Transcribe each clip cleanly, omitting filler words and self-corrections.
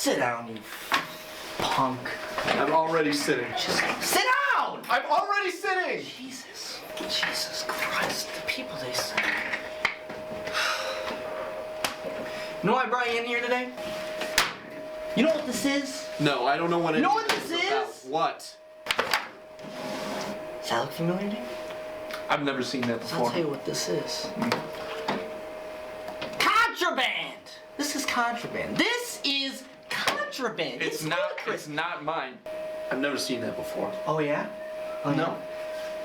Sit down, you punk. I'm already sitting. Just sit down! I'm already sitting! Jesus Christ, the people they say. You know why I brought you in here today? You know what this is? No, I don't know what it is. You know what this about. is? What? Does that look familiar to you? I've never seen that before. I'll tell you what this is. Contraband! This is contraband. This is contraband. It's not mine. I've never seen that before. Oh yeah? Oh, no. Yeah?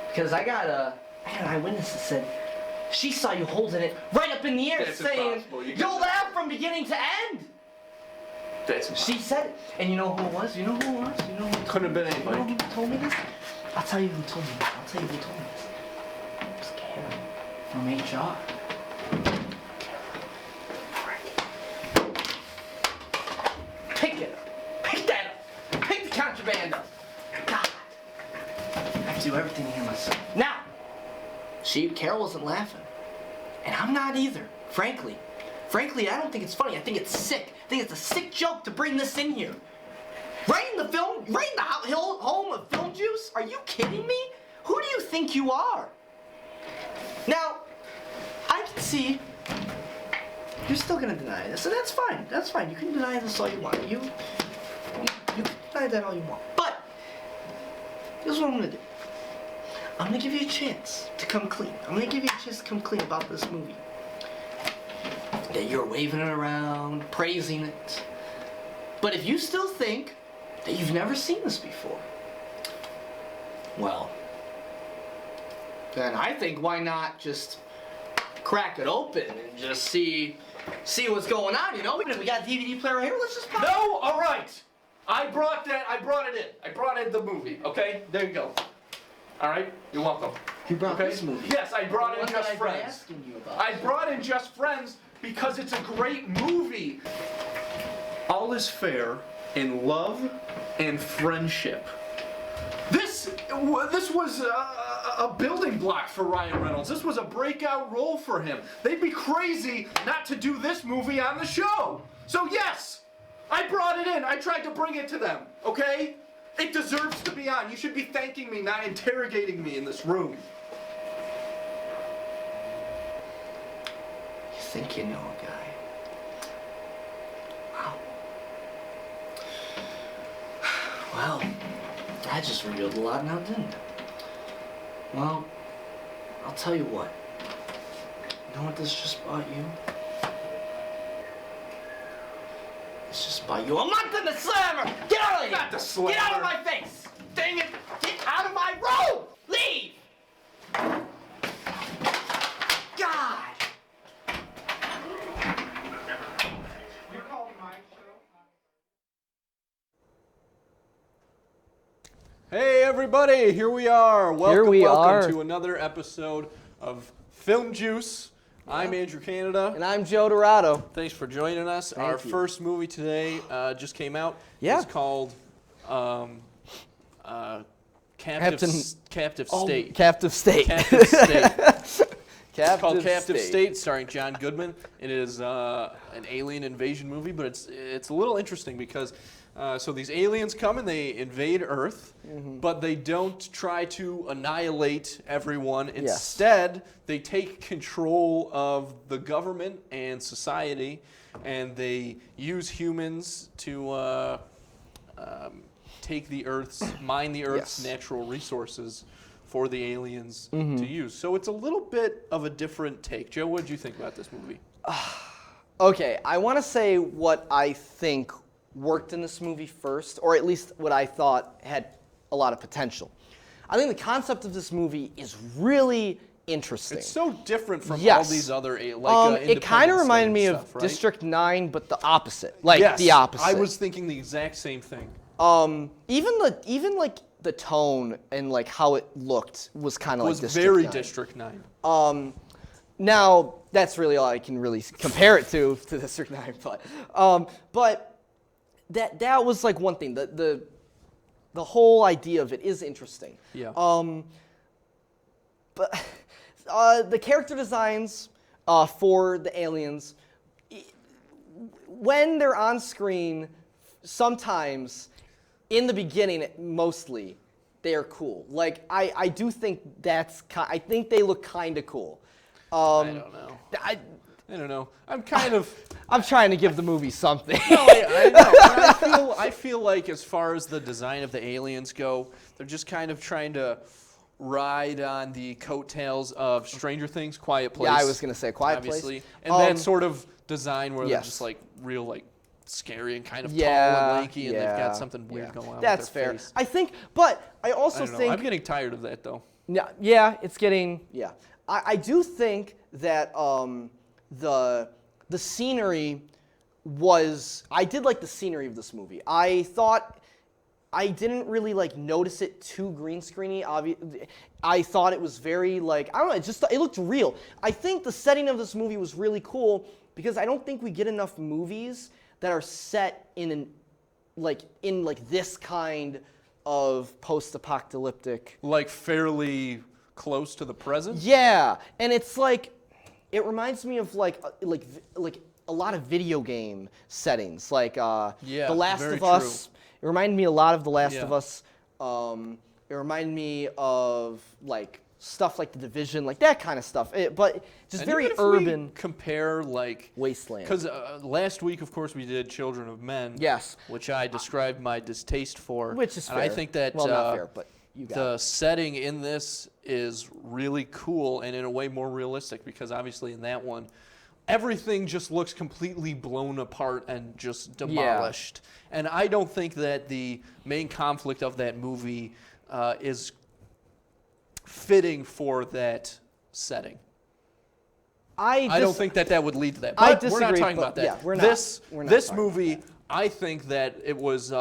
Because I got an eyewitness that said she saw you holding it right up in the air, That's saying, impossible. "You'll laugh from beginning to end." That's She said it. And you know who it was? You know who it was? You know who couldn't have been You know anybody. who told me this? I'll tell you who told me this. I'll tell you who told me this. It was Karen from HR. Pick it up. Pick that up. Pick the contraband up. God. I have to do everything here myself. Now, Carol wasn't laughing. And I'm not either, frankly. Frankly, I don't think it's funny. I think it's sick. I think it's a sick joke to bring this in here. Right in the home of Film Juice? Are you kidding me? Who do you think you are? Now, I can see you're still gonna deny this, and that's fine. That's fine. You can deny this all you want. You can deny that all you want. But here's what I'm gonna do. I'm gonna give you a chance to come clean. I'm gonna give you a chance to come clean about this movie. That you're waving it around, praising it. But if you still think that you've never seen this before, well, then I think why not just crack it open and just see what's going on, you know? We got a DVD player right here, let's just pop it. No, all right. I brought it in. I brought in the movie, okay? There you go. All right, you're welcome. You brought this movie? Yes, I brought in Just I've been Friends. asking you about. I brought in Just Friends because it's a great movie. All is fair in love and friendship. This was a building block for Ryan Reynolds. This was a breakout role for him. They'd be crazy not to do this movie on the show. So yes, I brought it in. I tried to bring it to them, okay? It deserves to be on. You should be thanking me, not interrogating me in this room. You think you know a guy? Wow. Well, that just revealed a lot now, didn't it? Well, I'll tell you what. You know what this just bought you? This just bought you a month in the slammer! Get out of here! Not the slammer! Get out of my face! Dang it! Get out of my room! Leave! God! Hey everybody, here we are. Welcome to another episode of Film Juice. I'm Andrew Canada. And I'm Joe Dorado. Thanks for joining us. Our first movie today just came out. Yeah. It's called Captive State. Captive State. Captive State. It's called Captive State, starring John Goodman. It is an alien invasion movie, but it's a little interesting because so these aliens come and they invade Earth, but they don't try to annihilate everyone. Instead, they take control of the government and society, and they use humans to mine the Earth's natural resources for the aliens to use. So it's a little bit of a different take. Joe, what did you think about this movie? Okay, I want to say what I think worked in this movie first, or at least what I thought had a lot of potential. I think the concept of this movie is really interesting. It's so different from all these other it kind of reminded me of District 9, but the opposite. The opposite. I was thinking the exact same thing. Even like the tone and like how it looked was kind of like District 9. It was very District 9. Now that's really all I can really compare it to District 9, but that was like one thing. The whole idea of it is interesting. Yeah. But the character designs for the aliens, when they're on screen, sometimes, in the beginning, mostly, they are cool. Like, I do think I think they look kind of cool. I don't know. I don't know. I'm trying to give the movie something. No, I know. And I feel like as far as the design of the aliens go, they're just kind of trying to ride on the coattails of Stranger Things, Quiet Place. Yeah, I was gonna say Quiet obviously. Place. And that sort of design where they're just like real like scary and kind of tall and lanky, and they've got something weird going on. That's with their fair. face. I think, but I also I don't know. think I'm getting tired of that though. Yeah, it's getting I do think that the scenery I did like the scenery of this movie. I thought I didn't really like notice it too green screeny. I thought it was very like, I don't know, it looked real. I think the setting of this movie was really cool because I don't think we get enough movies that are set in this kind of post-apocalyptic. Like fairly close to the present? Yeah, and it's like, it reminds me of like a lot of video game settings, like The Last of Us. It reminded me a lot of The Last of Us. It reminded me of like stuff like The Division, like that kind of stuff. But just and very even if urban. We compare like Wasteland. Because last week, of course, we did Children of Men. Yes. Which I described my distaste for. Which is fair. And I think that not fair, but you got the setting in this is really cool and in a way more realistic because obviously in that one, everything just looks completely blown apart and just demolished. Yeah. And I don't think that the main conflict of that movie is fitting for that setting. I don't think that would lead to that. But I disagree, we're not talking about that. Yeah, we're not, this movie, I think that it was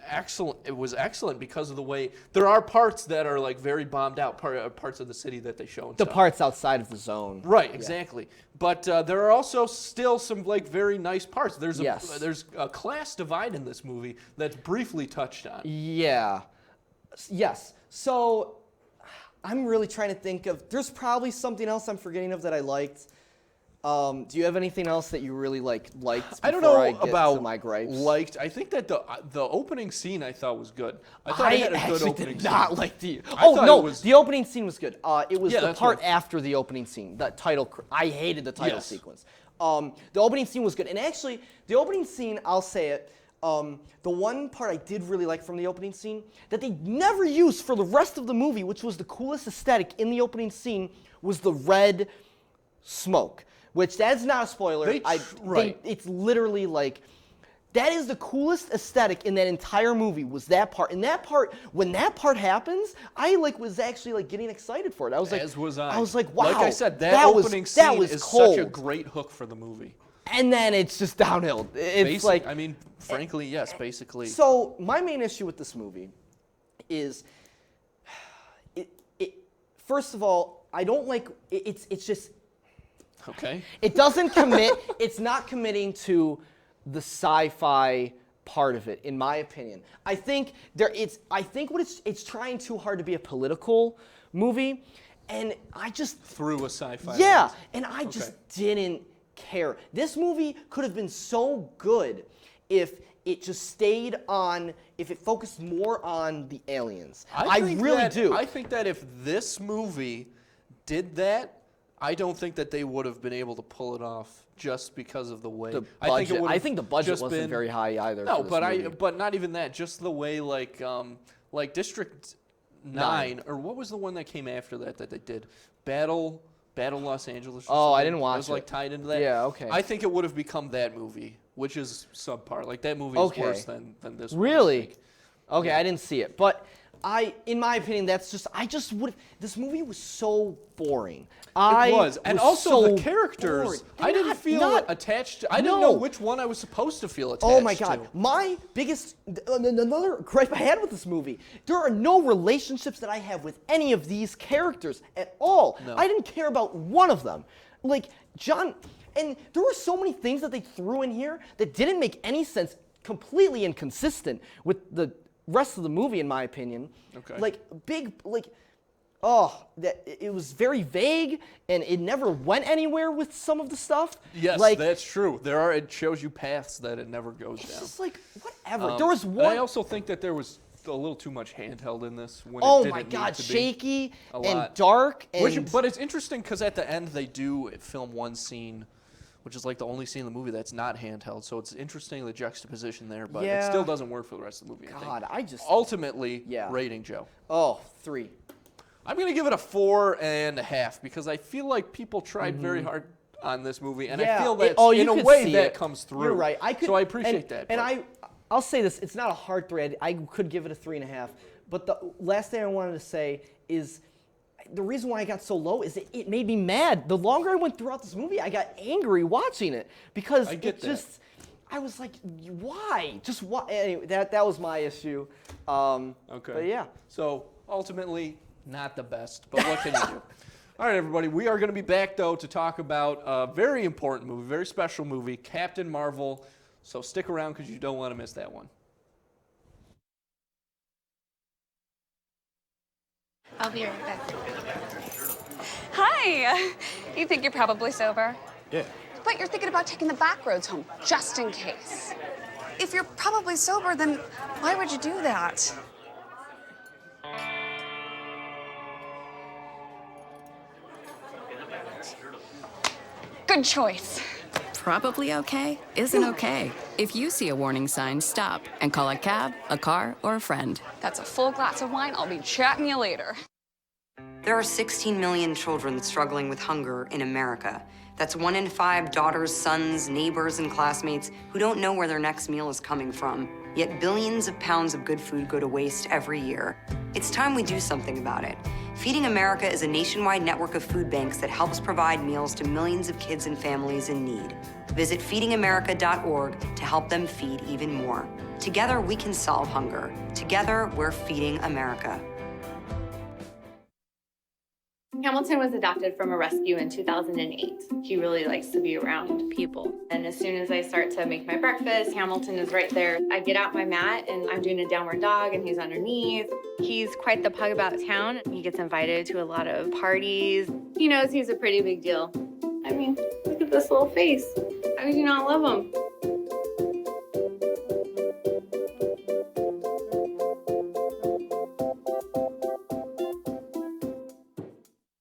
excellent because of the way there are parts that are like very bombed out, parts of the city that they show. And the parts outside of the zone. Right, exactly. But there are also still some like very nice parts. There's a class divide in this movie that's briefly touched on. Yeah. Yes. So I'm really trying to think of. There's probably something else I'm forgetting of that I liked. Do you have anything else that you really liked? I don't know about my gripes. Liked. I think that the opening scene I thought was good. I thought it had a good opening did not scene. like the. Was, the opening scene was good. It was the part after the opening scene. The title. I hated the title sequence. The opening scene was good, and actually, the opening scene. I'll say it. The one part I did really like from the opening scene that they never used for the rest of the movie, which was the coolest aesthetic in the opening scene, was the red smoke. Which that's not a spoiler. It's literally like that is the coolest aesthetic in that entire movie was that part. And that part, when that part happens, I was actually getting excited for it. I was like, as was I. I was like, wow. Like I said, that opening scene is cold. Such a great hook for the movie. And then it's just downhill. It's like, I mean, frankly, yes, basically. So my main issue with this movie is, first of all, I don't like it's just. Okay. It doesn't commit. It's not committing to the sci-fi part of it, in my opinion. I think it's trying too hard to be a political movie, and I just through a sci-fi. Yeah, lens. and I just didn't care. This movie could have been so good if it just stayed on. If it focused more on the aliens. I really do. I think that if this movie did that, I don't think that they would have been able to pull it off just because of the way. The budget. I think the budget wasn't very high either. No, for this movie. but not even that. Just the way like District 9 or what was the one that came after that they did? Battle Los Angeles. Or I something. didn't watch it. It was like tied into that. Yeah, okay. I think it would have become that movie, which is subpar. Like that movie is worse than this. Really? One, okay, I didn't see it, but. In my opinion, this movie was so boring. It was. And also so the characters, I didn't feel attached to. I didn't know which one I was supposed to feel attached to. Oh my God. My biggest, another gripe I had with this movie, there are no relationships that I have with any of these characters at all. No. I didn't care about one of them. Like, John, and there were so many things that they threw in here that didn't make any sense, completely inconsistent with the rest of the movie, in my opinion. Okay. that it was very vague, and it never went anywhere with some of the stuff. Yes, like, that's true. It shows you paths that it never goes down. It's just like, whatever. There was one. I also think that there was a little too much handheld in this. When oh it didn't my need God, to be shaky a and lot. dark. And But it's interesting because at the end they do film one scene, which is like the only scene in the movie that's not handheld. So it's interesting the juxtaposition there, but it still doesn't work for the rest of the movie. God, I just ultimately rating, Joe. 3. I'm gonna give it a 4.5 because I feel like people tried very hard on this movie, and I feel that in a way that comes through. You're right. So I appreciate that. And I'll say this: it's not a hard 3. I could give it a 3.5. But the last thing I wanted to say is, the reason why I got so low is it made me mad. The longer I went throughout this movie, I got angry watching it because I was like, why? Just why? Anyway, that was my issue. Okay. But yeah. So ultimately, not the best, but what can you do? All right, everybody. We are going to be back, though, to talk about a very important movie, very special movie, Captain Marvel. So stick around because you don't want to miss that one. I'll be right back. Hi. You think you're probably sober? Yeah. But you're thinking about taking the back roads home, just in case. If you're probably sober, then why would you do that? Good choice. Probably okay isn't okay. If you see a warning sign, stop and call a cab, a car, or a friend. That's a full glass of wine. I'll be chatting you later. There are 16 million children struggling with hunger in America. That's 1 in 5 daughters, sons, neighbors, and classmates who don't know where their next meal is coming from. Yet billions of pounds of good food go to waste every year. It's time we do something about it. Feeding America is a nationwide network of food banks that helps provide meals to millions of kids and families in need. Visit feedingamerica.org to help them feed even more. Together, we can solve hunger. Together, we're feeding America. Hamilton was adopted from a rescue in 2008. He really likes to be around people. And as soon as I start to make my breakfast, Hamilton is right there. I get out my mat and I'm doing a downward dog and he's underneath. He's quite the pug about town. He gets invited to a lot of parties. He knows he's a pretty big deal. I mean, look at this little face. How could you not love him?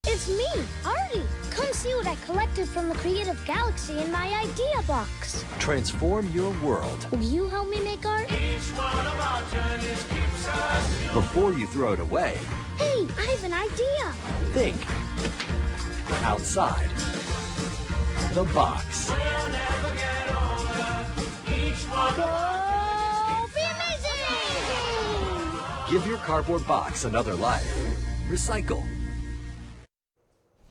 It's me, Artie. Come see what I collected from the Creative Galaxy in my idea box. Transform your world. Will you help me make art? Before you throw it away, Hey, I have an idea. think outside the box. Go be amazing! Give your cardboard box another life. Recycle.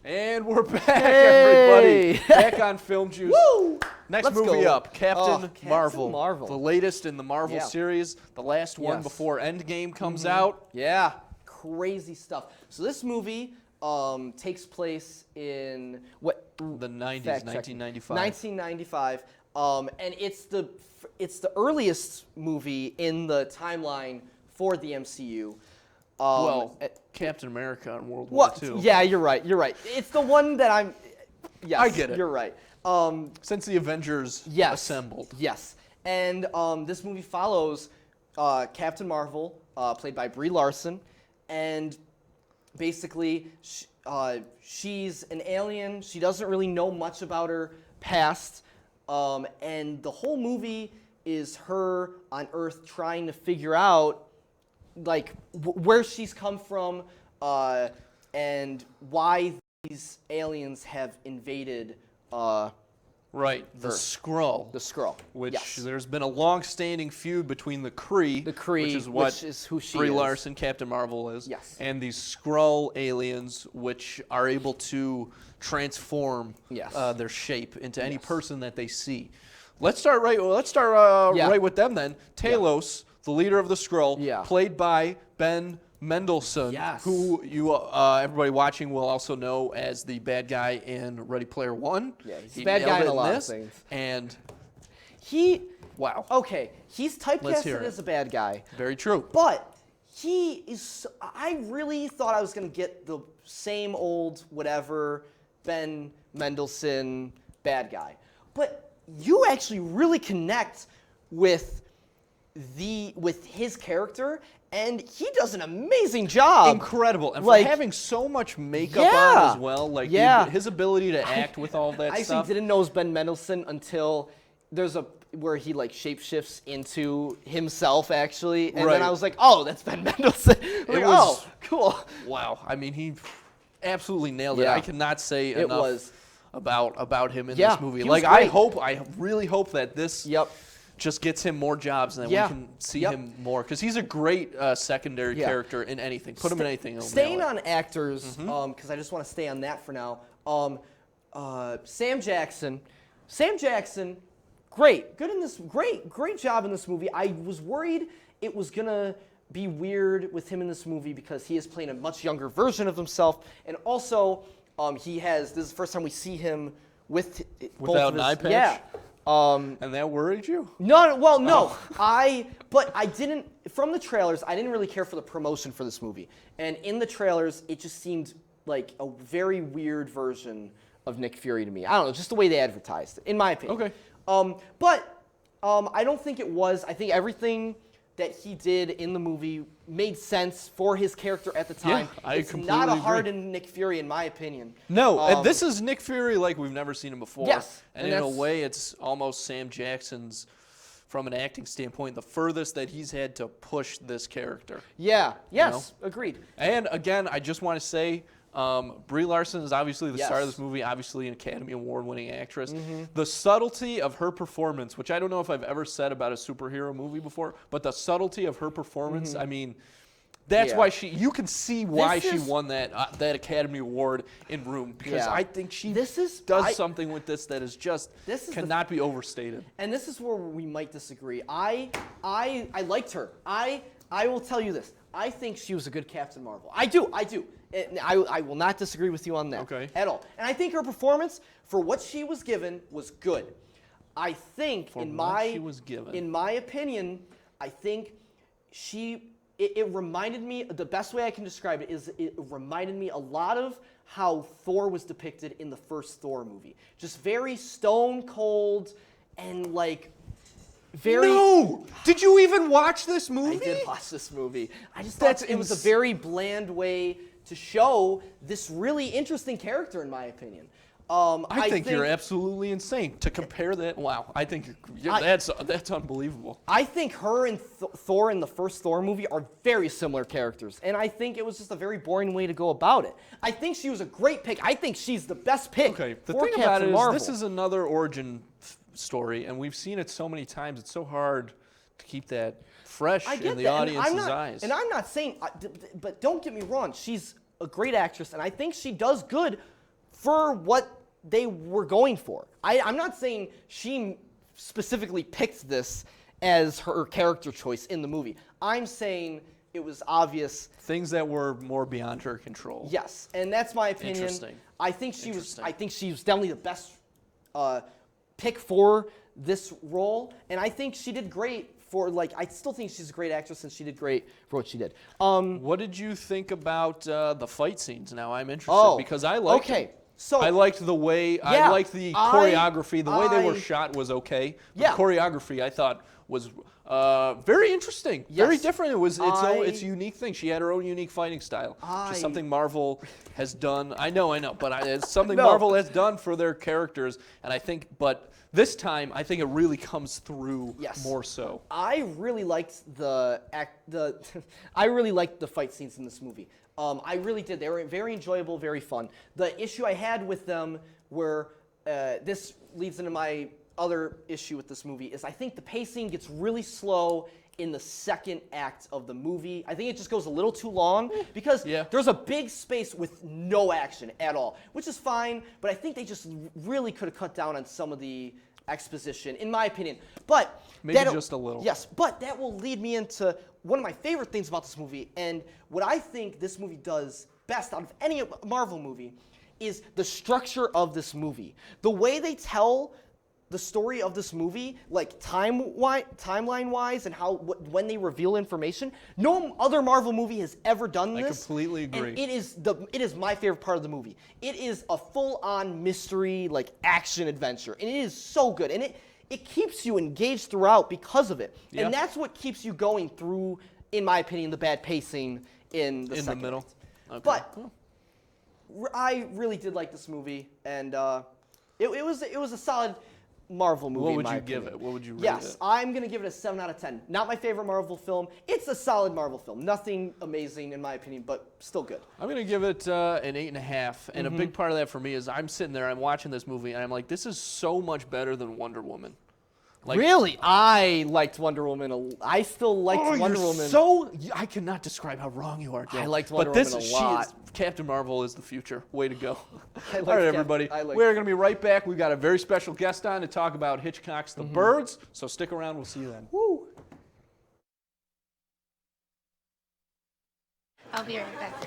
And we're back, Hey! everybody. Back on Film Juice. Woo! Next Let's movie go. up, Captain Marvel. Marvel. The latest in the Marvel Yeah. series, the last one Yes. before Endgame comes out. Yeah, crazy stuff. So this movie takes place in The 90s, fact check. 1995. 1995, and it's the earliest movie in the timeline for the MCU. Captain America in World War II. Yeah, you're right. It's the one that I'm. Yes, I get it. You're right. Since the Avengers assembled. Yes, and this movie follows Captain Marvel, played by Brie Larson, and basically she's an alien. She doesn't really know much about her past, and the whole movie is her on Earth trying to figure out like where she's come from and why these aliens have invaded Right, the Earth. Skrull. The Skrull. Which yes. there's been a long-standing feud between the Kree, which is who she Brie is. Larson, Captain Marvel is, Yes. and these Skrull aliens, which are able to transform their shape into any person that they see. Let's start right with them then. Talos, the leader of the Skrull, played by Ben Mendelsohn, who everybody watching will also know as the bad guy in Ready Player One. Yeah, he's a bad guy in a lot of things. And he's typecasted hear it. as a bad guy. Very true. But I really thought I was going to get the same old whatever Ben Mendelsohn bad guy. But you actually really connect with his character, and he does an amazing job. Incredible. And Like, for having so much makeup on as well, like his ability to act with all that I stuff. actually didn't know it was Ben Mendelsohn until there's where he like shapeshifts into himself actually, and then I was like, oh, that's Ben Mendelsohn. Oh, cool. Wow. I mean, he absolutely nailed it. I cannot say enough about him in this movie. Like, I really hope that this just gets him more jobs and that we can see him more, because he's a great secondary character in anything. Put him in anything. Staying on actors, because I just want to stay on that for now. Sam Jackson. Great, good in this. Great job in this movie. I was worried it was gonna be weird with him in this movie because he is playing a much younger version of himself, and also this is the first time we see him without an eye patch. Yeah. And that worried you? No. Well, no. But I didn't. From the trailers, I didn't really care for the promotion for this movie, and in the trailers, it just seemed like a very weird version of Nick Fury to me. I don't know, just the way they advertised it, in my opinion. Okay. But I don't think it was. I think everything that he did in the movie made sense for his character at the time. Yeah, I completely not a agree. hardened Nick Fury, in my opinion. No, and this is Nick Fury like we've never seen him before. Yes. And in a way, it's almost Sam Jackson's, from an acting standpoint, the furthest that he's had to push this character. Yeah. Yes. You know? Agreed. And again, I just want to say, Brie Larson is obviously the star of this movie, obviously an Academy Award-winning actress. The subtlety of her performance, which I don't know if I've ever said about a superhero movie before, but the subtlety of her performance, I mean, that's why you can see why she won that Academy Award in Room, because I think she does something with this that is just cannot be overstated. And this is where we might disagree. I liked her. I will tell you this. I think she was a good Captain Marvel. I do. I will not disagree with you on that at all. And I think her performance, for what she was given, was good. I think, in my opinion, I think it reminded me, the best way I can describe it is it reminded me a lot of how Thor was depicted in the first Thor movie. Just very stone cold and like very... No! Did you even watch this movie? I did watch this movie. I just thought it was a very bland way to show this really interesting character, in my opinion. I think you're absolutely insane to compare that. Wow, I think that's unbelievable. I think her and Thor in the first Thor movie are very similar characters, and I think it was just a very boring way to go about it. I think she was a great pick. I think she's the best pick. Okay, the for thing Captain about it Marvel. is this is another origin story, and we've seen it so many times. It's so hard to keep that fresh in the audience's eyes. And I'm not saying, but don't get me wrong, she's a great actress, and I think she does good for what they were going for. I'm not saying she specifically picked this as her character choice in the movie. I'm saying it was obvious. Things that were more beyond her control. Yes, and that's my opinion. Interesting. I think she was definitely the best pick for this role, and I think she did great. I still think she's a great actress, and she did great for what she did. What did you think about the fight scenes? Now I'm interested because I liked them. So I liked the way, I liked the choreography. The way they were shot was okay. The choreography I thought was very interesting, very different. It's a unique thing. She had her own unique fighting style, which is something Marvel has done. I know, but it's something Marvel has done for their characters, and I think, but this time I think it really comes through more so. I really liked I really liked the fight scenes in this movie. I really did. They were very enjoyable, very fun. The issue I had with them this leads into my other issue with this movie, is I think the pacing gets really slow in the second act of the movie. I think it just goes a little too long because there's a big space with no action at all, which is fine, but I think they just really could have cut down on some of the exposition, in my opinion. But maybe just a little. Yes, but that will lead me into one of my favorite things about this movie, and what I think this movie does best out of any Marvel movie is the structure of this movie. The way they tell the story of this movie, like timeline-wise, and how when they reveal information, no other Marvel movie has ever done this. I completely agree. And it is my favorite part of the movie. It is a full-on mystery, like action adventure, and it is so good. And it keeps you engaged throughout because of it. Yep. And that's what keeps you going through, in my opinion, the bad pacing in the middle. Act. Okay. But I really did like this movie, and it was a solid Marvel movie. What would in my you give opinion. it? What would you rate Yes, it? I'm gonna give it a 7 out of 10. Not my favorite Marvel film. It's a solid Marvel film. Nothing amazing in my opinion, but still good. I'm going to give it an 8.5. And a big part of that for me is I'm sitting there, I'm watching this movie, and I'm like, this is so much better than Wonder Woman. Like, Really? I liked Wonder Woman. I still liked Wonder Woman. I cannot describe how wrong you are, Joe. I liked but Wonder this, Woman a she lot. is, Captain Marvel is the future. Way to go. I All liked right, Cap- everybody. I liked- We're going to be right back. We've got a very special guest on to talk about Hitchcock's The Birds. So stick around. We'll see you then. Woo. I'll be right back.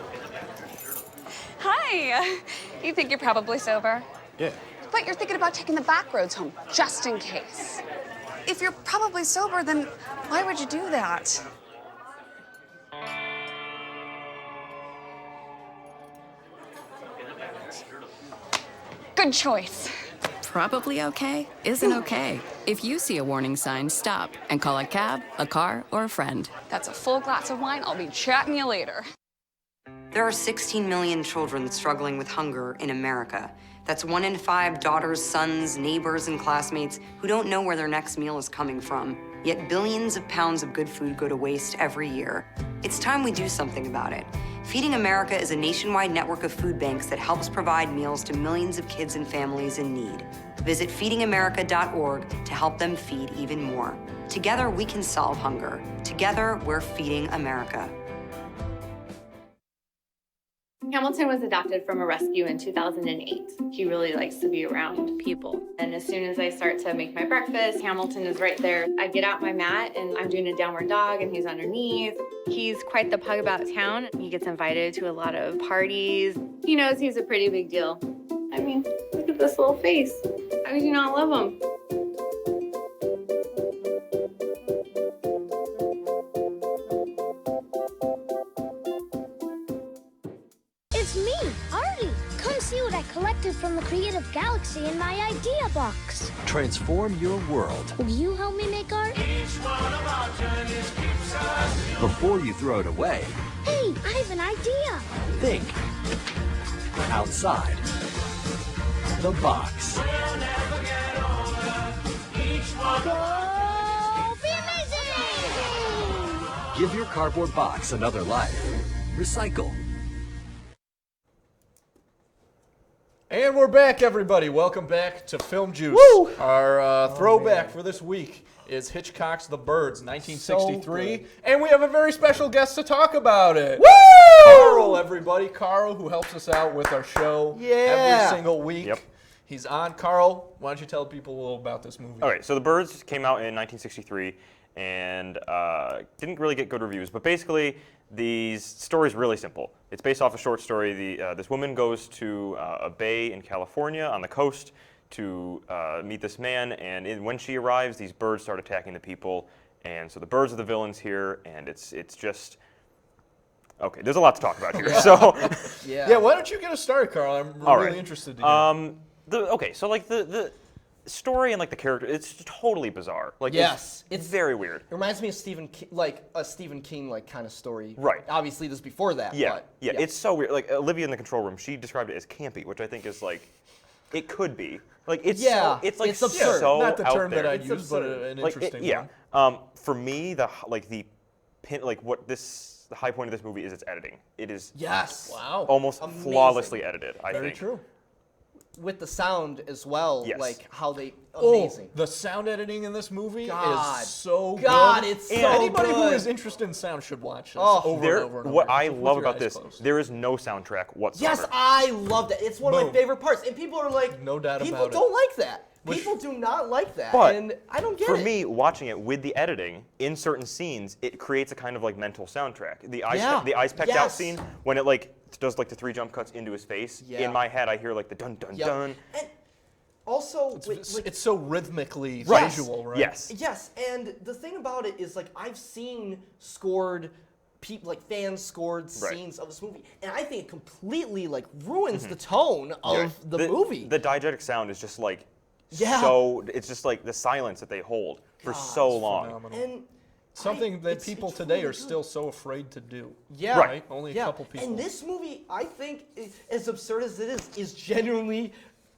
Hi. You think you're probably sober? Yeah. But you're thinking about taking the back roads home, just in case. If you're probably sober, then why would you do that? Good choice. Probably okay isn't okay. If you see a warning sign, stop and call a cab, a car, or a friend. That's a full glass of wine. I'll be chatting you later. There are 16 million children struggling with hunger in America. That's 1 in 5 daughters, sons, neighbors, and classmates who don't know where their next meal is coming from. Yet billions of pounds of good food go to waste every year. It's time we do something about it. Feeding America is a nationwide network of food banks that helps provide meals to millions of kids and families in need. Visit feedingamerica.org to help them feed even more. Together, we can solve hunger. Together, we're feeding America. Hamilton was adopted from a rescue in 2008. He really likes to be around people. And as soon as I start to make my breakfast, Hamilton is right there. I get out my mat and I'm doing a downward dog and he's underneath. He's quite the pug about town. He gets invited to a lot of parties. He knows he's a pretty big deal. I mean, look at this little face. How could you not love him? It's me, Artie. Come see what I collected from the creative galaxy in my idea box. Transform your world Will you help me make art? before you throw it away. Hey, I have an idea. Think outside the box. Go be amazing! Give your cardboard box another life. Recycle. And we're back, everybody. Welcome back to Film Juice. Woo! Our throwback for this week is Hitchcock's The Birds, 1963. So good. And we have a very special guest to talk about it. Woo! Carl, everybody. Carl, who helps us out with our show Yeah. every single week. Yep. He's on. Carl, why don't you tell people a little about this movie? All right, so The Birds came out in 1963 and didn't really get good reviews, but basically the story's really simple. It's based off a short story. This woman goes to a bay in California on the coast to meet this man, and when she arrives, these birds start attacking the people, and so the birds are the villains here, and it's just okay. There's a lot to talk about here. So Yeah, why don't you get us started, Carl? I'm All really right. interested to hear. Okay, so like the story and like the character, it's totally bizarre. Like Yes, it's very weird. It reminds me of Stephen King, like a Stephen King like kind of story. Right. Obviously, this is before that. Yeah, But, yeah, it's so weird. Like Olivia in the control room, she described it as campy, which I think is like, it could be. Like it's Yeah, so, it's like it's absurd. so Not the out term there. that I'd It's use, but absurd. an Like, interesting yeah. one. For me, the high point of this movie is its editing. It is Yes. Wow. almost Amazing. flawlessly edited. I Very think. true. With the sound as well, Yes. like how they amazing. Oh, the sound editing in this movie God. is so good. God, it's And so anybody who good. is interested in sound should watch this Oh. over There, and over and over. what I With love your about eyes this, closed. there is no soundtrack whatsoever. Yes, I love that. It's one of my Boom. favorite parts, and people are like, No doubt people about it. don't like that. Which- People do not like that, But and I don't get For it. me, watching it with the editing in certain scenes, it creates a kind of like mental soundtrack. The eyes, Yeah. the eyes pecked out Yes. scene when it like does like the 3 jump cuts into his face. Yeah. In my head, I hear like the dun dun Yep. dun. And Also, it's so rhythmically Yes. visual, right? Yes. Yes, and the thing about it is, like, I've seen scored people, like fans scored scenes of this movie, and I think it completely like ruins the tone of the movie. The diegetic sound is just like Yeah. so. It's just like the silence that they hold for so long. Phenomenal. And Something that it's people really today are good. still so afraid to do. Yeah. Right? Only a couple people. And this movie, I think, as absurd as it is genuinely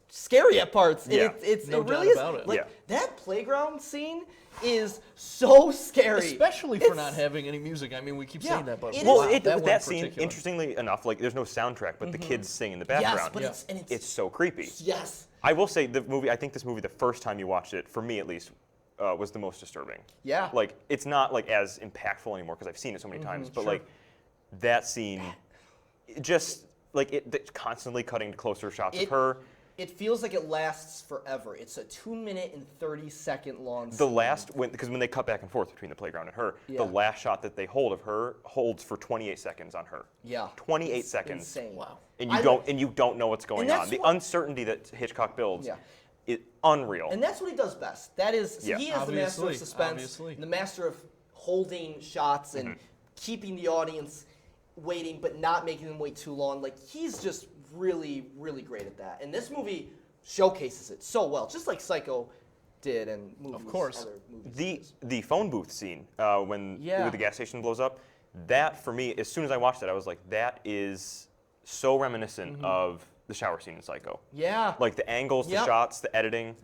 scary at parts. And Yeah. it No really doubt is. about it. Like, Yeah. that playground scene is so scary. Especially for not having any music. I mean, we keep Yeah, saying that, but it Well, is- that one in scene, particular. interestingly enough, like there's no soundtrack, but the kids sing in the Yes, background. but it's It's so creepy. yes. I will say the movie. I think this movie, the first time you watched it, for me at least, was the most disturbing. Yeah. Like it's not like as impactful anymore because I've seen it so many times. But like that scene, it just like it's constantly cutting to closer shots of her. It feels like it lasts forever. It's a 2-minute and 30-second long The scene. last because when they cut back and forth between the playground and her, Yeah. the last shot that they hold of her holds for 28 seconds on her. Yeah. 28 It's seconds. insane. Wow. And you don't know what's going that's on. The what- uncertainty that Hitchcock builds Yeah. is unreal. And that's what he does best. That is, Yeah. he is the master of Obviously, suspense, obviously. the master of holding shots and keeping the audience waiting, but not making them wait too long. Like, he's just really, really great at that. And this movie showcases it so well, just like Psycho did and movies. Of course. Other movies. The phone booth scene when Yeah. the gas station blows up, that for me, as soon as I watched it, I was like, that is so reminiscent of the shower scene in Psycho. Yeah. Like the angles, the Yep. shots, the editing.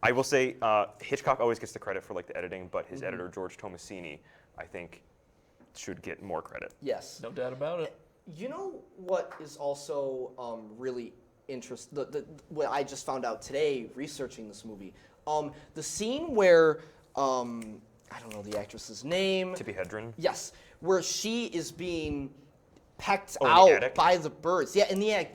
I will say Hitchcock always gets the credit for like the editing, but his editor George Tomasini, I think, should get more credit. Yes. No doubt about it. You know what is also really interesting? What I just found out today researching this movie. The scene where I don't know the actress's name. Tippi Hedren. Yes, where she is being pecked in the out attic? by the birds. Yeah, in the attic.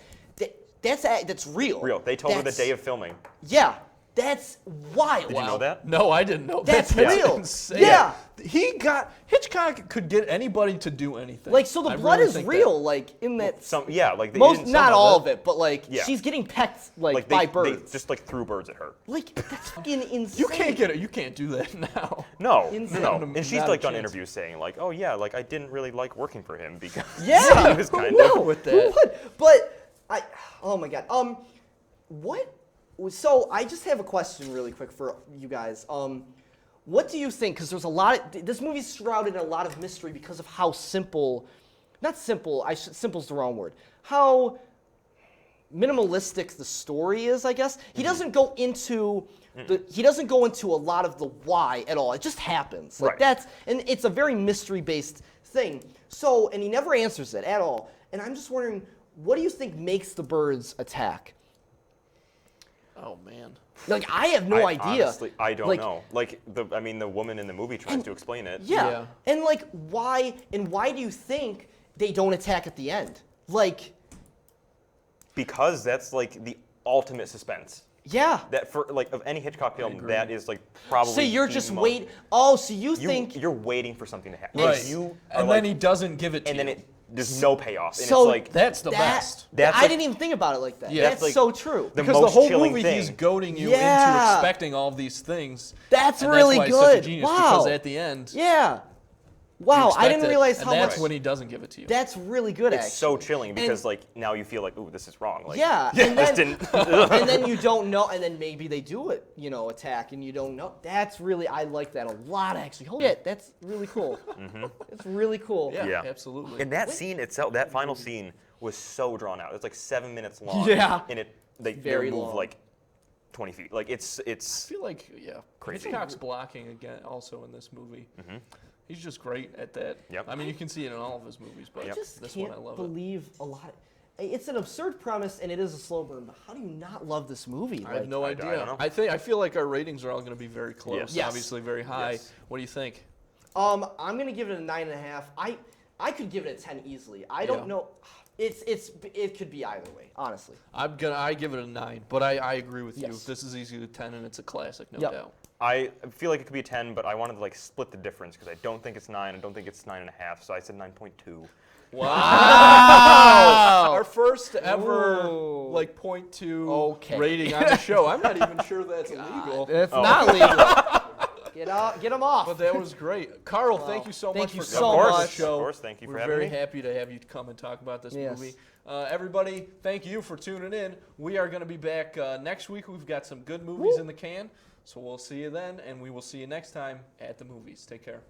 That's real. Real. They told her the That's- day of filming. Yeah, that's wild. Did you know that? No, I didn't know That's that. real. Insane. Yeah. Hitchcock could get anybody to do anything. Like, so the I blood really is think real, that. like in that. Like they most, didn't not somehow all that- of it, but like Yeah. she's getting pecked like they, by they birds. just like threw birds at her. Like that's fucking insane. You can't get it. You can't do that now. No, Insane. no. Not a- And she's not a like done chance. interviews saying like, oh yeah, like I didn't really like working for him because Yeah, he was who kind would? of with Who that. would? But oh my god. What? So I just have a question really quick for you guys. What do you think? Because there's a lot. This movie's shrouded in a lot of mystery because of how simple, not simple. Simple's the wrong word. How minimalistic the story is, I guess. He doesn't go into he doesn't go into a lot of the why at all. It just happens. Like Right. and it's a very mystery-based thing. So, and he never answers it at all. And I'm just wondering, what do you think makes the birds attack? Oh man. Like, I have no idea. Honestly, I don't Like, know. Like the woman in the movie tries to explain it. Yeah. And like, why do you think they don't attack at the end? Like, Because that's like the ultimate suspense. yeah. That for like of any Hitchcock film, that is like probably. So you're the just most- wait. Oh, so you think you're waiting for something to happen. Right. Like, you are And like, then he doesn't give it to and you. then there's no payoff. And so it's like That's the best. That's I like- didn't even think about it like that. Yeah. That's like so true. the Because the most whole chilling movie thing. he's goading you Yeah. into expecting all these things. That's and really that's why He's such a good. genius, Wow. Because at the end, Yeah. you Wow, I expect didn't it, realize and how that's much. when he doesn't give it to you. That's really good. It's actually. so chilling because And- like now you feel like, ooh, this is wrong. Like, Yeah, this and then, didn't. and then you don't know, and then maybe they do it, attack, and you don't know. That's really, I like that a lot, actually. Holy shit, that's really cool. It's really cool. yeah, absolutely. And that scene itself, that final scene was so drawn out. It's like 7 minutes long. Yeah. And they Very move long. like 20 feet. Like it's I feel like, Crazy. Hitchcock's blocking again also in this movie. He's just great at that. Yep. I mean, you can see it in all of his movies, but I just this can't one I love it. believe a lot. It's an absurd premise, and it is a slow burn, but how do you not love this movie? I have no I idea. don't know. I feel like our ratings are all going to be very close. Yes. Yes. Obviously, very high. Yes. What do you think? I'm gonna give it a 9.5. I could give it a 10 easily. I don't Yeah. know. It could be either way, honestly. I give it a 9, but I agree with you. Yes. This is easily a 10, and it's a classic, no Yep. doubt. I feel like it could be a 10, but I wanted to like split the difference because I don't think it's 9. I don't think it's 9.5, so I said 9.2. Wow! Our first ever Ooh. like 0.2 Okay. rating on the show. I'm not even sure that's illegal. It's not legal. Get them off. But that was great. Carl, thank you so Thank much you for so coming on the much. show. Of course, thank you for We're having very me. happy to have you come and talk about this Yes. movie. Everybody, thank you for tuning in. We are going to be back next week. We've got some good movies in the can. So we'll see you then, and we will see you next time at the movies. Take care.